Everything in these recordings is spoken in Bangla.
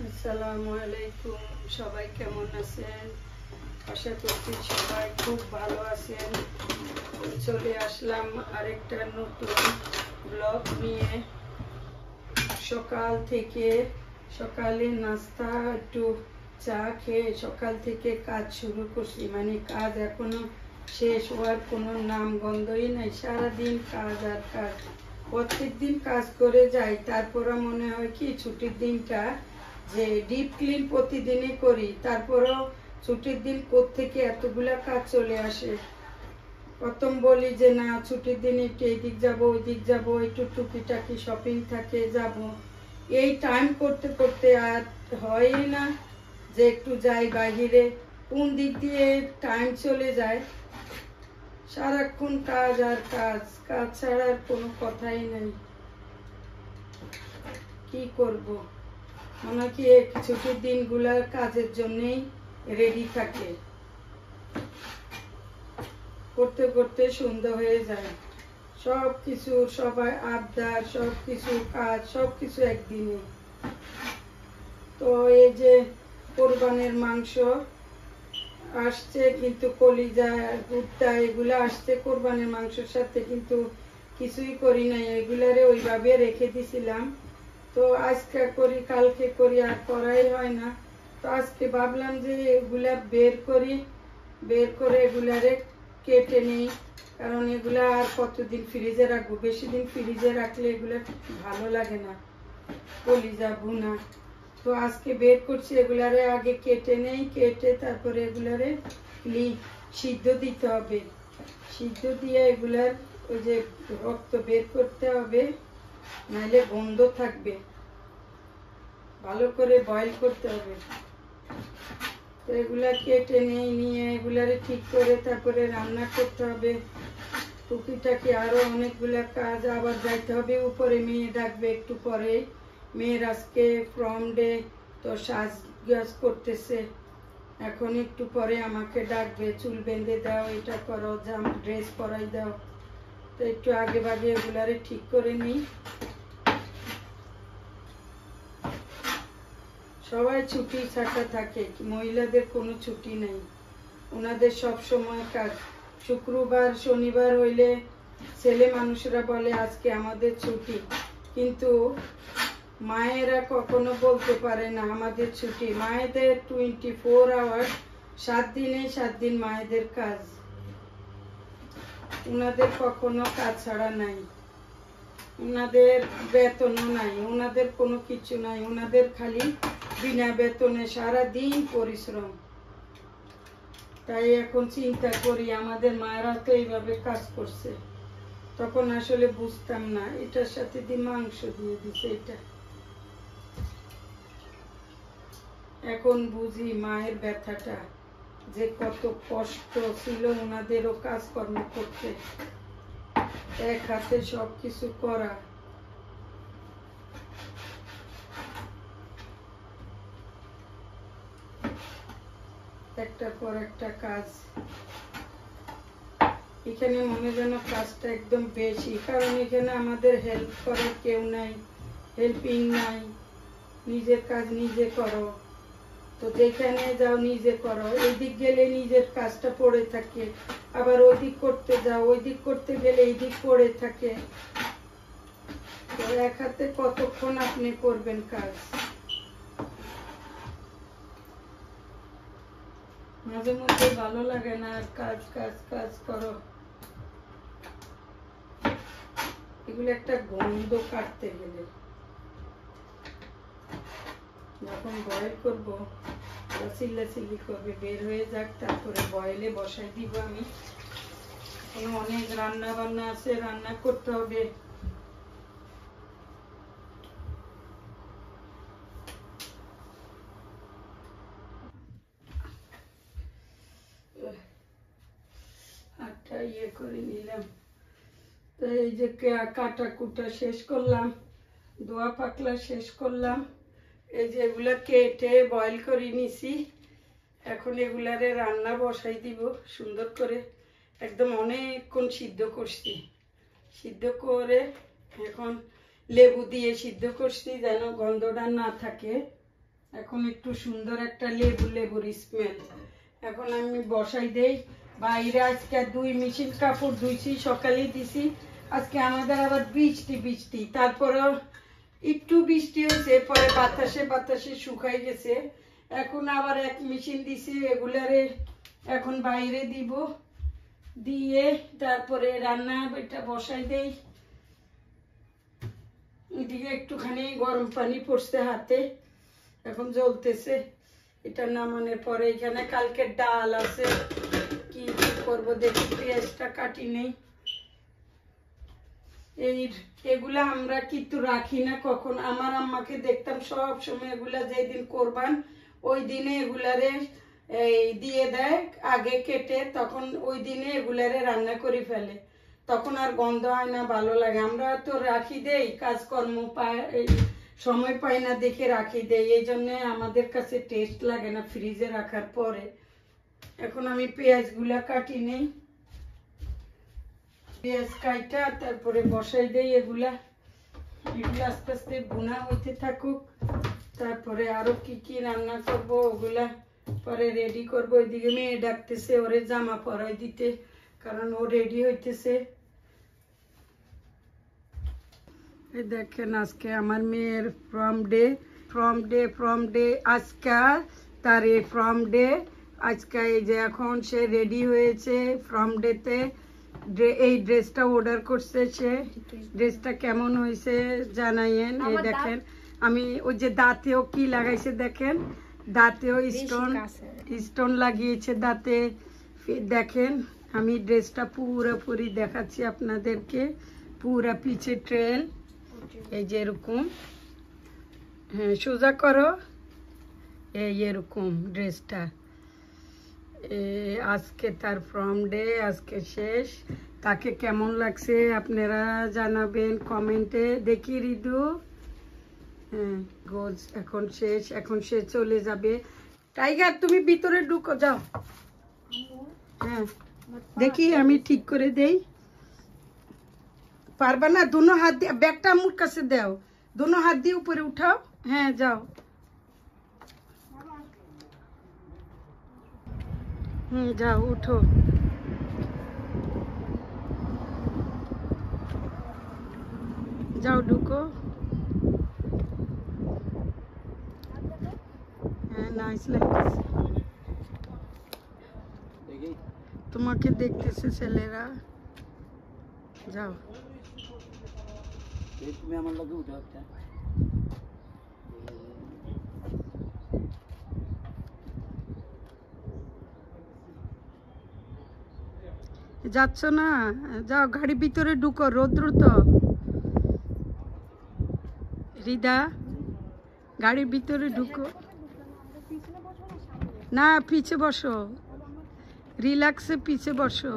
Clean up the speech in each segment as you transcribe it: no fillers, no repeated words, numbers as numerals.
আসসালামু আলাইকুম, সবাই কেমন আছেন? আশা করছি সবাই খুব ভালো আছেন। চলে আসলাম আরেকটা নতুন ব্লগ নিয়ে। সকালে নাস্তা একটু চা খেয়ে সকাল থেকে কাজ শুরু করছি, মানে কাজ এখনো শেষ হওয়ার কোনো নাম গন্ধই নাই। সারাদিন কাজ আর কাজ, প্রত্যেকদিন কাজ করে যাই, তারপরে মনে হয় কি ছুটির দিনটা যে ডিপ ক্লিন প্রতিদিনই করি, তারপরেও ছুটির দিন কোত্থেকে এতগুলা কাজ চলে আসে। প্রথম বলি যে না, ছুটির দিন একটু এইদিক যাবো ওইদিক যাবো, একটু টুকিটাকি শপিং থাকে যাব, এই টাইম করতে করতে আর হয়ই না যে একটু যাই বাইরে। কোন দিক দিয়ে টাইম চলে যায়, সারাক্ষণ কাজ আর কাজ, কাজ ছাড়া আর কোনো কথাই নেই। কি করব, মনে কি ছুটির দিনগুলার কাজের জন্যই রেডি থাকে, করতে করতে সন্ধ্যা হয়ে যায়। সব কিছু, সবাই আবদার, সব কিছু কাজ, সব কিছু একদিনে। তো এই যে কোরবানির মাংস আসছে, কিন্তু কলিজা ভুট্টা এগুলো আসছে কোরবানির মাংসের সাথে, কিন্তু কিছুই করি নাই, এগুলারে ওইভাবে রেখে দিছিলাম। তো আজকে করি, কালকে করি, আর করাই হয় না। তো আজকে ভাবলাম যে এগুলা বের করে এগুলারে কেটে নিই, কারণ এগুলা আর কতদিন ফ্রিজে রাখবো, বেশি দিন ফ্রিজে রাখলে এগুলা ভালো লাগে না কলিজা ভুনা। তো আজকে বের করছি, এগুলারে আগে কেটে নেই, কেটে তারপরে এগুলারে সিদ্ধ দিতে হবে। সিদ্ধ দিয়ে এগুলার ওই যে রক্ত বের করতে হবে, নাহলে গন্ধ থাকবে। ভালো করে বয়েল করতে হবে। তো এগুলা কেটে নিয়ে এগুলারে ঠিক করে তারপরে রান্না করতে হবে। টুকিটাকি আরো অনেকগুলা কাজ, আবার যাইতে হবে উপরে, মেয়ে ডাকবে একটু পরে। মেয়ের আজকে ফ্রম ডে, তো সাজগাজ করতেছে, এখন একটু পরে আমাকে ডাকবে, চুল বেঁধে দাও, এটা করো, ড্রেস পরাই দাও। তো একটু আগে ভাগে এগুলারে ঠিক করে নিই। সবাই ছুটি ছাটা থাকে, মহিলাদের কোনো ছুটি নেই, ওনাদের সব সময় কাজ। শুক্রবার শনিবার হইলে ছেলে মানুষরা বলে আজকে আমাদের ছুটি, কিন্তু মায়েরা কখনো বলতে পারে না আমাদের ছুটি। মায়েদের 24 আওয়ার, 7 দিনে 7 দিন মায়েদের কাজ, ওনাদের কখনো কাজ ছাড়া নাই, ওনাদের বেতনও নাই, ওনাদের কোনো কিছু নাই, ওনাদের খালি বিনা বেতনে সারাদিন পরিশ্রম। তাই এখন চিন্তা করি আমাদের মায়েরা তো এইভাবে কাজ করছে, তখন আসলে বুঝতাম না, এটার সাথে দিয়ে মাংস দিয়ে দিছে, এটা এখন বুঝি মায়ের ব্যথাটা, যে কত কষ্ট ছিল ওনাদেরও কাজকর্ম করতে, এক হাতে সবকিছু করা। একটার পর একটা কাজ, এখানে মনে যেন কাজটা একদম বেশি, কারণ এখানে আমাদের হেল্প করার কেউ নাই, হেল্পিং নাই, নিজের কাজ নিজে করো। তো যেখানে যাও নিজে করো, এইদিক গেলে নিজের কাজটা পড়ে থাকে, আবার ওইদিক করতে যাও, ওইদিক করতে গেলে এইদিক পড়ে থাকে। তো এক হাতে কতক্ষণ আপনি করবেন কাজ? মাঝে মধ্যে ভালো লাগে না, আর কাজ কাজ কাজ করো, এগুলো একটা গন্ধ কাটতে গেলে। যখন বয়েল করবো চিল্লাচিল্লি করবে, বের হয়ে যাক, তারপরে বয়েলে বসাই দিব আমি। অনেক রান্না বান্না আছে, রান্না করতে হবে। আটটা ইয়ে করে নিলাম। তো এই যে কাটা কুটা শেষ করলাম, দোয়া পাকলা শেষ করলাম, এই যে এগুলা কেটে বয়েল করে নিছি। এখন এগুলারে রান্না বসাই দিব সুন্দর করে, একদম অনেকক্ষণ সিদ্ধ করছি, সিদ্ধ করে এখন লেবু দিয়ে সিদ্ধ করছি যেন গন্ধটা না থাকে। এখন একটু সুন্দর একটা লেবুর স্মেল। এখন আমি বসাই দেই। বাইরে আজকে 2 মেশিন কাপড় ধুইছি, সকালে দিছি। আজকে আমাদের আবার বৃষ্টি, তারপরেও একটু বৃষ্টি হয়েছে, পরে বাতাসে শুকাই গেছে। এখন আবার 1 মেশিন দিছি, এগুলারে এখন বাইরে দিব, দিয়ে তারপরে রান্না এটা বসাই দেই। এদিকে একটুখানি গরম পানি পড়ছে হাতে, এখন জ্বলতেছে। এটা নামানোর পরে এখানে কালকে ডাল আছে, কি করবো দেখি, পেঁয়াজটা কাটি নেই। এগুলা আমরা কিন্তু রাখি না কখন। আমার আম্মাকে দেখতাম সব সময় এগুলা যেদিন কোরবান ওই দিনে এগুলারে দিয়ে দেয় আগে কেটে, তখন ওই দিনে এগুলারে রান্না করে ফেলে, তখন আর গন্ধ হয় না, ভালো লাগে। আমরা তো রাখি দেই, কাজকর্ম সময় পাই না দেখে রাখি দেই, এই জন্য আমাদের কাছে টেস্ট লাগে না ফ্রিজে রাখার পরে। এখন আমি পেঁয়াজগুলা কাটি নেই, পেঁয়াজ কাটা তারপরে বসাই দেই। এগুলা আস্তে আস্তে ভুনা হইতে থাকুক, তারপরে আরো কি কি রান্না করব ওগুলা পরে রেডি করব। ওইদিকে মেয়ে ডাকতেছে, ওরে জামা পরাই দিতে, কারণ ও রেডি হইতেছে। এই দেখেন আজকে আমার মেয়ের ফ্রম ডে আজকে তার ফ্রম ডে আজকে। এই যে এখন সে রেডি হয়েছে ফ্রম ডেতে, এই ড্রেসটা অর্ডার করছে সে। ড্রেসটা কেমন হয়েছে জানাইয়েন। এই দেখেন আমি ওই যে দাঁতেও কি লাগাইছে দেখেন, দাঁতেও স্টোন লাগিয়েছে দাঁতে। দেখেন আমি ড্রেসটা পুরোপুরি দেখাচ্ছি আপনাদেরকে, পুরা পিছে ট্রেল, এই যে এরকম, হ্যাঁ সোজা করো, এই এরকম ড্রেসটা। আজকে তার ফ্রম ডে, আজকে শেষ। তাকে কেমন লাগছে আপনারা জানাবেন কমেন্টে। দেখি রিদু, হ্যাঁ গোজ এখন শেষ, এখন সে চলে যাবে। টাইগার তুমি ভিতরে ঢুকো, যাও। হ্যাঁ দেখি আমি ঠিক করে দেই। পারবা না? দুনো হাত দিয়ে ব্যাগটা আমার কাছে দাও, দুনো হাত দিয়ে উপরে উঠাও। হ্যাঁ যাও, যাও উঠো। যাও ঢুকো। হ্যাঁ নাইস লাগতেছে, তোমাকে দেখতেছে ছেলেরা। যাও তুমি আমার লগে উঠো একটা। যাচ্ছ না? যাও গাড়ি ভিতরে ঢুকো, রৌদ্র তো। রিদা গাড়ির ভিতরে ঢুকো না, পিছে বসো, রিল্যাক্সে পিছে বসো।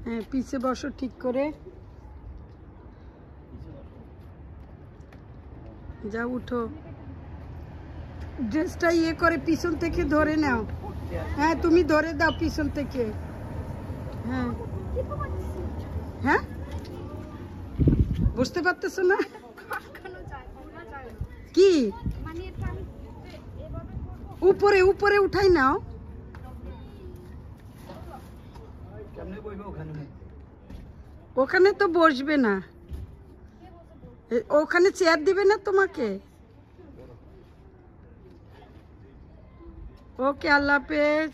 হ্যাঁ পিছে বসো ঠিক করে। যাও উঠো, ড্রেসটা ইয়ে করে পিছন থেকে ধরে নাও। হ্যাঁ তুমি ধরে দাও পিছন থেকে। হ্যাঁ হ্যাঁ বুঝতে পারতেছো না কি? উপরে উপরে উঠাই নাও। ওখানে তো বসবে না, ওখানে চেয়ার দিবে না তোমাকে। ওকে আল্লাহ হাফেজ।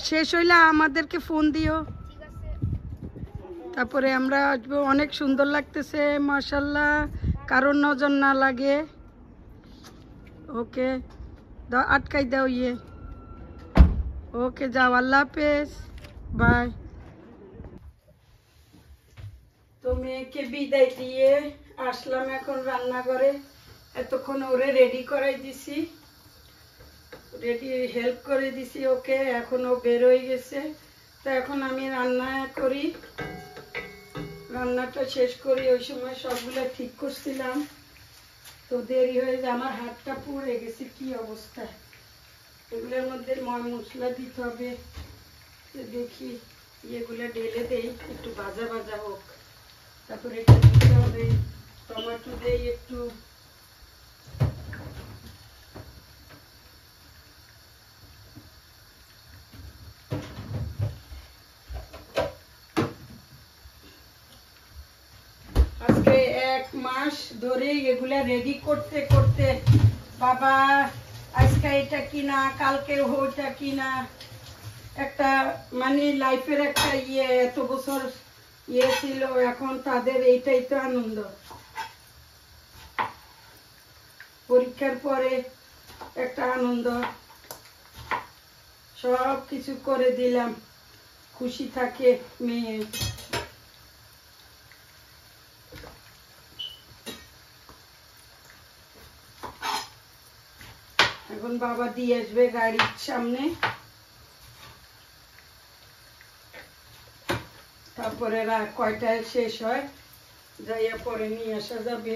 শেষ হইলে আমাদেরকে ফোন দিও, তারপরে আমরা আসবো। অনেক সুন্দর লাগতেছে মাশাআল্লাহ, কারোর নজর না লাগে। ওকে দাও, আটকাই দাও ইয়ে। ওকে যাও, আল্লাহ হাফেজ, বাই। তো মেয়েকে বিদায় দিয়ে আসলাম এখন রান্নাঘরে। এতক্ষণ ওরে রেডি করাই দিছি, রেডি হেল্প করে দিছি ওকে। এখন ও বের হয়ে গেছে, তো এখন আমি রান্না করি, রান্নাটা শেষ করি। ওই সময় সবগুলো ঠিক করছিলাম, তো দেরি হয়ে যায়। আমার হাতটা পুড়ে গেছে, কি অবস্থা। এগুলোর মধ্যে মশলা দিতে হবে, দেখি এগুলো ঢেলে দেই, একটু ভাজা ভাজা হোক। তারপরে এটা দিতে হবে, টমেটো দেই একটু, আজকে 1 মাস ধরে এগুলা রেডি করতে করতে বাবা আজকে এটা কিনা কালকে ওইটা কিনা, একটা মানে লাইফের একটা এত বছর ছিল, এখন তাদের এইটাই তো আনন্দ। পরীক্ষার পরে একটা আনন্দ, সব কিছু করে দিলাম, খুশি থাকে মেয়ে। এখন বাবা দিয়ে আসবে গাড়ির সামনে, তারপরে কয়টায় শেষ হয় যাইয়া পরে নিয়ে আসা যাবে।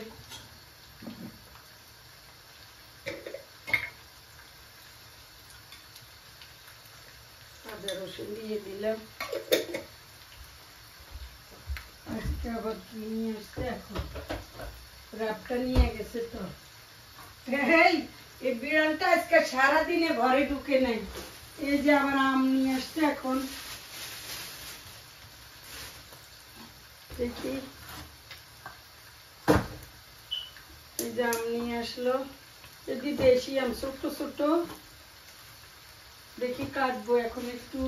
আদা রসুন দিয়ে দিলাম। আজকে আবার কি নিয়ে আসছে, এখন রাতটা নিয়ে গেছে তো। এই বিড়ালটা আজকে সারাদিনে ঘরে ঢুকে নাই। এই যে আবার আম নিয়ে আসছে, এখন দেখি এই যে আম নিয়ে আসলো, যদি দেশি আম ছোট ছোট, দেখি কাটবো এখন, একটু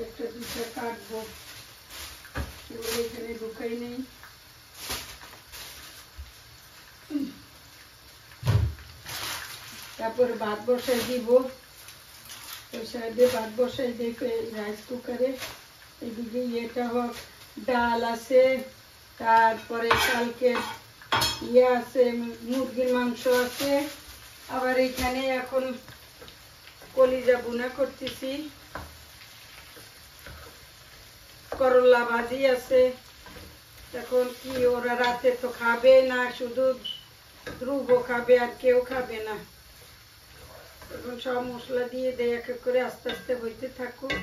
একটা দুটো কাটবো, এগুলো এখানে ঢুকাই নেই। তারপরে ভাত বসাই দিব, ওই সাইডে ভাত বসাই দিয়ে রাইস কুকারে। এদিকে ইয়েটা হোক, ডাল আছে, তারপরে কালকে আছে মুরগির মাংস আছে, আবার এখানে এখন কলিজা ভুনা করতেছি, করলা ভাজি আছে। এখন কি ওরা রাতে তো খাবে না, শুধু ধ্রুব খাবে, আর কেউ খাবে না। এখন সব মশলা দিয়ে দেয় এক এক করে, আস্তে আস্তে হইতে থাকুক।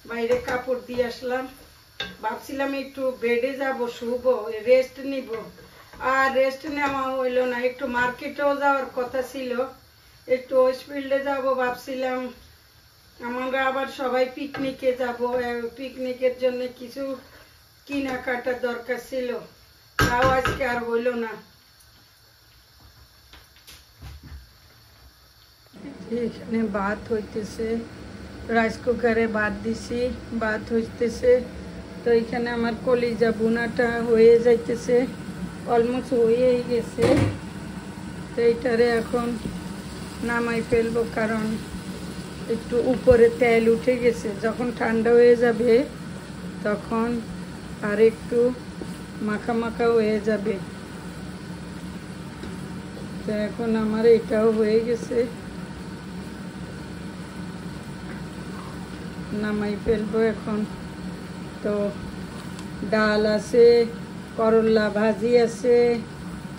বাইরে কাপড় দিয়ে আসলাম, ভাবছিলাম একটু বেডে যাব, শুবো, রেস্ট নিব, আর রেস্ট নেওয়া হইলো না। একটু মার্কেটেও যাওয়ার কথা ছিল, একটু ওয়েস্টফিল্ডে যাব ভাবছিলাম। আমরা আবার সবাই পিকনিকে যাব, পিকনিকের জন্য কিছু কেনাকাটার দরকার ছিল, তাও আজকে আর হইলো না। এখানে ভাত হইতেছে, রাইস কুকারে ভাত দিছি, ভাত হইতেছে। তো এখানে আমার কলিজা ভুনাটা হয়ে যাইতেছে, অলমোস্ট হয়েই গেছে। তো এইটারে এখন নামাই ফেলবো, কারণ একটু উপরে তেল উঠে গেছে। যখন ঠান্ডা হয়ে যাবে তখন আর একটু মাখা মাখা হয়ে যাবে। তো এখন আমার এটাও হয়ে গেছে, নামাই ফেলবো এখন। তো ডাল আছে, করলা ভাজি আছে,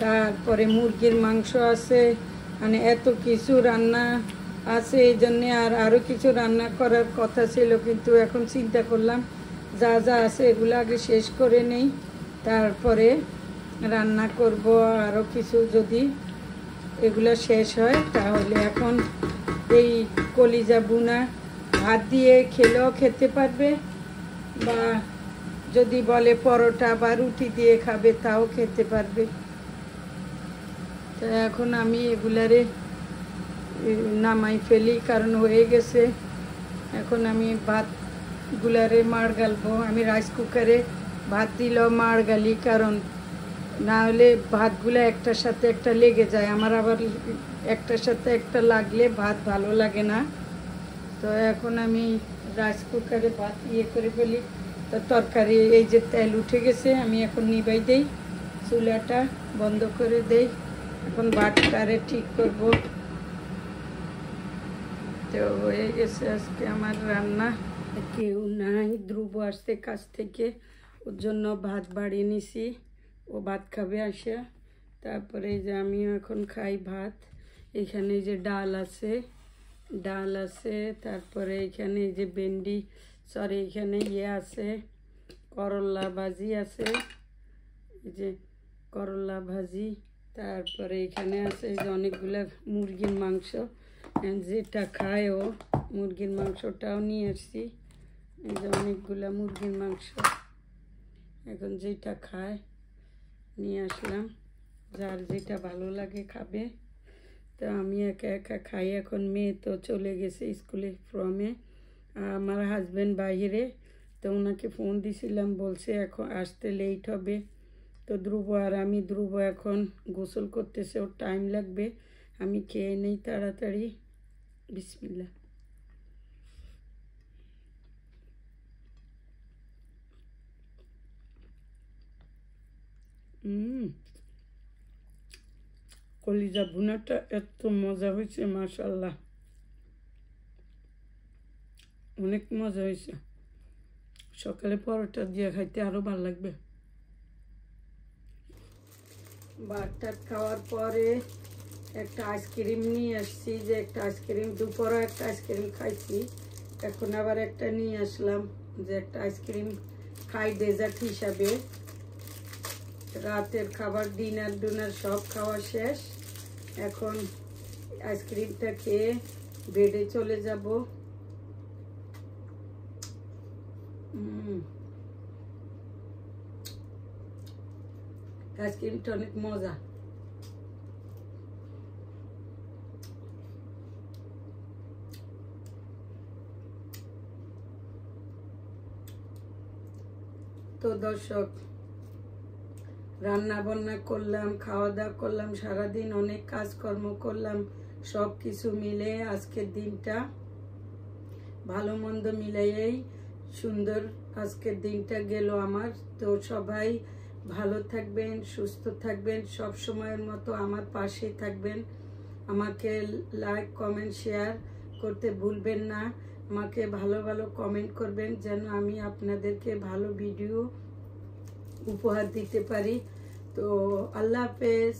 তারপরে মুরগির মাংস আছে, মানে এত কিছু রান্না আছে। এই জন্যে আরও কিছু রান্না করার কথা ছিল, কিন্তু এখন চিন্তা করলাম যা যা আছে এগুলো আগে শেষ করে নেই, তারপরে রান্না করব আরও কিছু। যদি এগুলো শেষ হয় তাহলে এখন এই কলিজা ভুনা ভাত দিয়ে খেলেও খেতে পারবে, বা যদি বলে পরোটা বা রুটি দিয়ে খাবে তাও খেতে পারবে। তো এখন আমি এগুলারে নামাই ফেলি, কারণ হয়ে গেছে। এখন আমি ভাতগুলারে মাড় গালবো। আমি রাইস কুকারে ভাত দিলেও মাড় গালি, কারণ না হলে ভাতগুলো একটার সাথে একটা লেগে যায়। আমার আবার একটার সাথে একটা লাগলে ভাত ভালো লাগে না। তো এখন আমি রাইস কুকারে ভাত করে ফেলি। তো তরকারি এই যে তেল উঠে গেছে, আমি এখন নিবাই দেই, চুলাটা বন্ধ করে দেই। এখন ভাতটারে ঠিক করব। তো হয়ে গেছে আজকে আমার রান্না। কেউ নাই, ধ্রুব আসতে কাছ থেকে, ওর জন্য ভাত বাড়িয়ে নিছি, ও ভাত খাবে আসে। তারপরে এই যে আমিও এখন খাই ভাত। এখানে যে ডাল আছে, তারপরে এখানে এই যে ভেন্ডি, এখানে আছে করলা ভাজি আছে, এই যে করলা ভাজি। তারপরে এখানে আছে এই যে অনেকগুলা মুরগির মাংস, যেটা খায় ও মুরগির মাংসটাও নিয়ে আসছি। এই যে অনেকগুলা মুরগির মাংস, এখন যেটা খায় নিয়ে আসলাম, যার যেটা ভালো লাগে খাবে। তো আমি একা একা খাই। এখন মেয়ে তো চলে গেছে স্কুলে ফ্রমে, আমার হাজব্যান্ড বাইরে, তো ওনাকে ফোন দিছিলাম, বলছে এখন আসতে লেট হবে। তো ধ্রুব আর আমি, ধ্রুব এখন গোসল করতেছে, ওর টাইম লাগবে, আমি খেয়ে নেই তাড়াতাড়ি। বিসমিল্লাহ। কলিজা ভুনাটা এত মজা হয়েছে, মাশাআল্লাহ, অনেক মজা হয়েছে। সকালে পরোটা দিয়ে খাইতে আরো ভালো লাগবে। ভাতটা খাওয়ার পরে একটা আইসক্রিম নিয়ে আসছি, যে একটা আইসক্রিম, দুপুরে একটা আইসক্রিম খাইছি, এখন আবার একটা নিয়ে আসলাম, যে একটা আইসক্রিম খাই ডেজার্ট হিসাবে। রাতের খাবার, ডিনার সব খাওয়া শেষ, এখন আইসক্রিমটা খেয়ে বেডে চলে যাব। আইসক্রিমটা অনেক মজা। তো দর্শক, রান্না বান্না করলাম, খাওয়া দাওয়া করলাম, সারাদিন অনেক কাজকর্ম করলাম, সব কিছু মিলে আজকের দিনটা ভালো মন্দ মিলাইয়েই সুন্দর আজকের দিনটা গেল আমার। তো সবাই ভালো থাকবেন, সুস্থ থাকবেন, সব সময়ের মতো আমার পাশে থাকবেন। আমাকে লাইক, কমেন্ট, শেয়ার করতে ভুলবেন না। আমাকে ভালো ভালো কমেন্ট করবেন, যেন আমি আপনাদেরকে ভালো ভিডিও উপহার দিতে পারি। তো আল্লাহ হাফেজ।